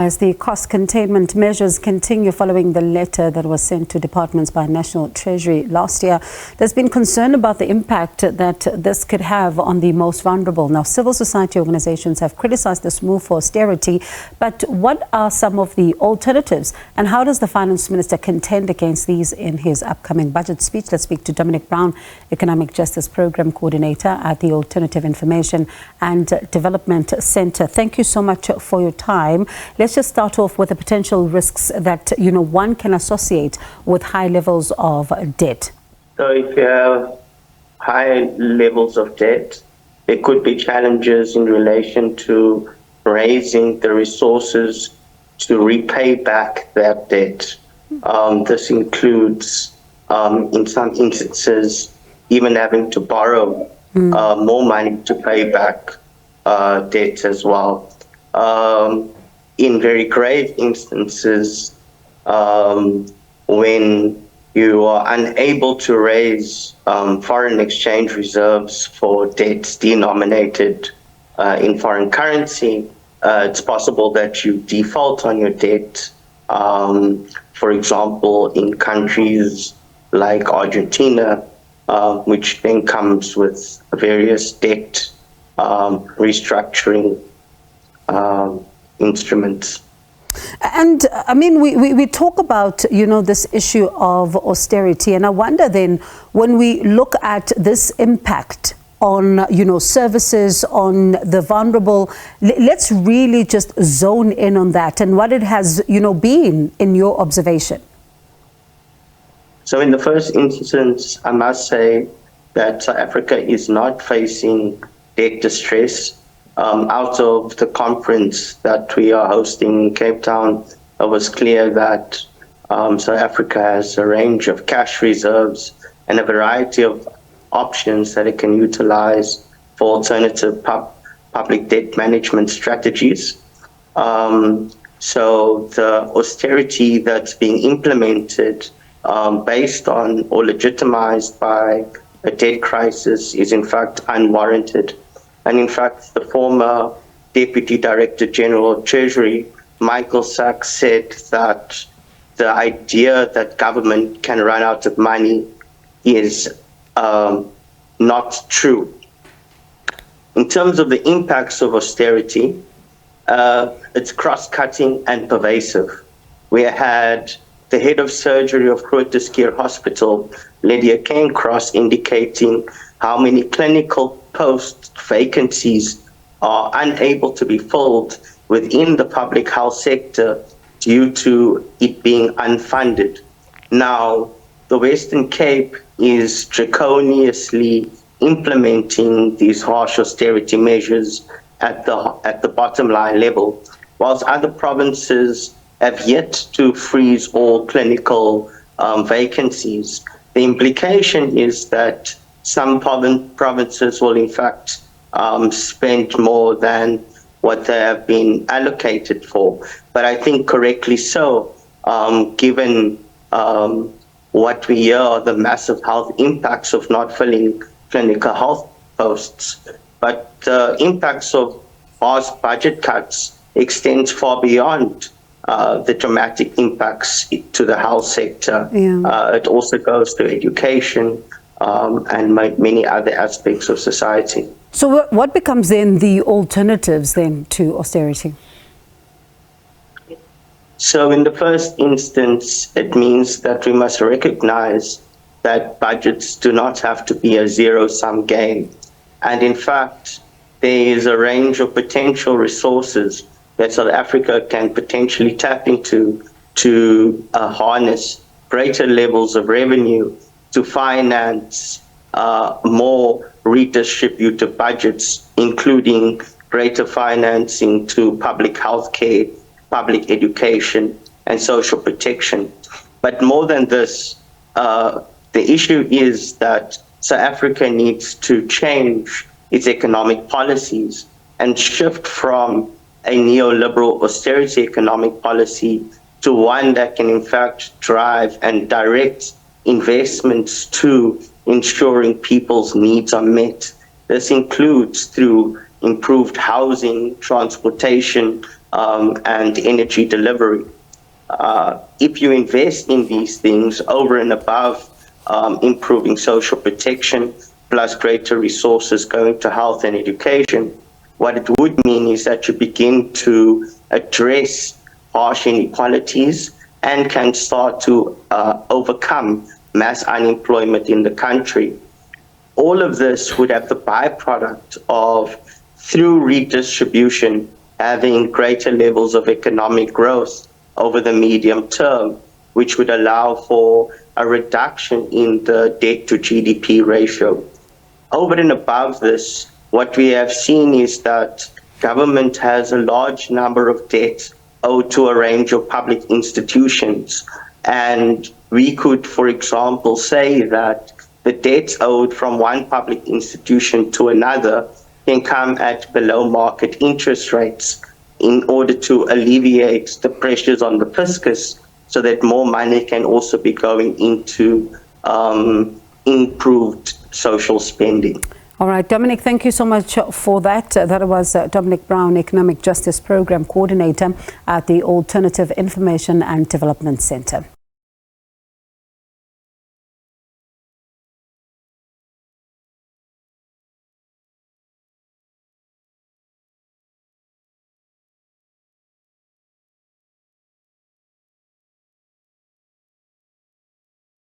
As the cost containment measures continue following the letter that was sent to departments by National Treasury last year, there's been concern about the impact that this could have on the most vulnerable. Now, civil society organizations have criticized this move for austerity, but what are some of the alternatives, and how does the Finance Minister contend against these in his upcoming budget speech? Let's speak to Dominic Brown, Economic Justice Program Coordinator at the Alternative Information and Development Center. Thank you so much for your time. Let's just start off with the potential risks that, one can associate with high levels of debt. So if you have high levels of debt, there could be challenges in relation to raising the resources to repay back that debt. This includes, in some instances, even having to borrow more money to pay back debt as well. In very grave instances, when you are unable to raise foreign exchange reserves for debts denominated in foreign currency, it's possible that you default on your debt. For example, in countries like Argentina, which then comes with various debt restructuring instruments. And I mean, we talk about, this issue of austerity. And I wonder then, when we look at this impact on, services, on the vulnerable, let's really just zone in on that and what it has, been in your observation. So in the first instance, I must say that South Africa is not facing debt distress. Out of the conference that we are hosting in Cape Town, it was clear that South Africa has a range of cash reserves and a variety of options that it can utilize for alternative public debt management strategies. So the austerity that's being implemented based on or legitimized by a debt crisis is in fact unwarranted. And in fact, the former Deputy Director General of Treasury, Michael Sachs, said that the idea that government can run out of money is not true. In terms of the impacts of austerity, it's cross-cutting and pervasive. We had the head of surgery of Groote Hospital, Lydia Cairncross, indicating how many clinical post vacancies are unable to be filled within the public health sector due to it being unfunded. Now, the Western Cape is draconiously implementing these harsh austerity measures at the bottom line level, whilst other provinces have yet to freeze all clinical vacancies. The implication is that some provinces will in fact spend more than what they have been allocated for. But I think correctly so, given what we hear are the massive health impacts of not filling clinical health posts. But the impacts of harsh budget cuts extends far beyond the dramatic impacts to the health sector. It also goes to education, and many other aspects of society. So what becomes then the alternatives then to austerity? So in the first instance, it means that we must recognize that budgets do not have to be a zero-sum game. And in fact, there is a range of potential resources that South Africa can potentially tap into to harness greater levels of revenue to finance more redistributive budgets, including greater financing to public health care, public education, and social protection. But more than this, the issue is that South Africa needs to change its economic policies and shift from a neoliberal austerity economic policy to one that can in fact drive and direct investments to ensuring people's needs are met. This includes through improved housing, transportation, and energy delivery. If you invest in these things over and above improving social protection, plus greater resources going to health and education, what it would mean is that you begin to address harsh inequalities and can start to overcome mass unemployment in the country. All of this would have the byproduct of, through redistribution, having greater levels of economic growth over the medium term, which would allow for a reduction in the debt to GDP ratio. Over and above this, what we have seen is that government has a large number of debts owed to a range of public institutions. And we could, for example, say that the debts owed from one public institution to another can come at below market interest rates in order to alleviate the pressures on the fiscus, so that more money can also be going into improved social spending. All right, Dominic, thank you so much for that. That was Dominic Brown, Economic Justice Program Coordinator at the Alternative Information and Development Center.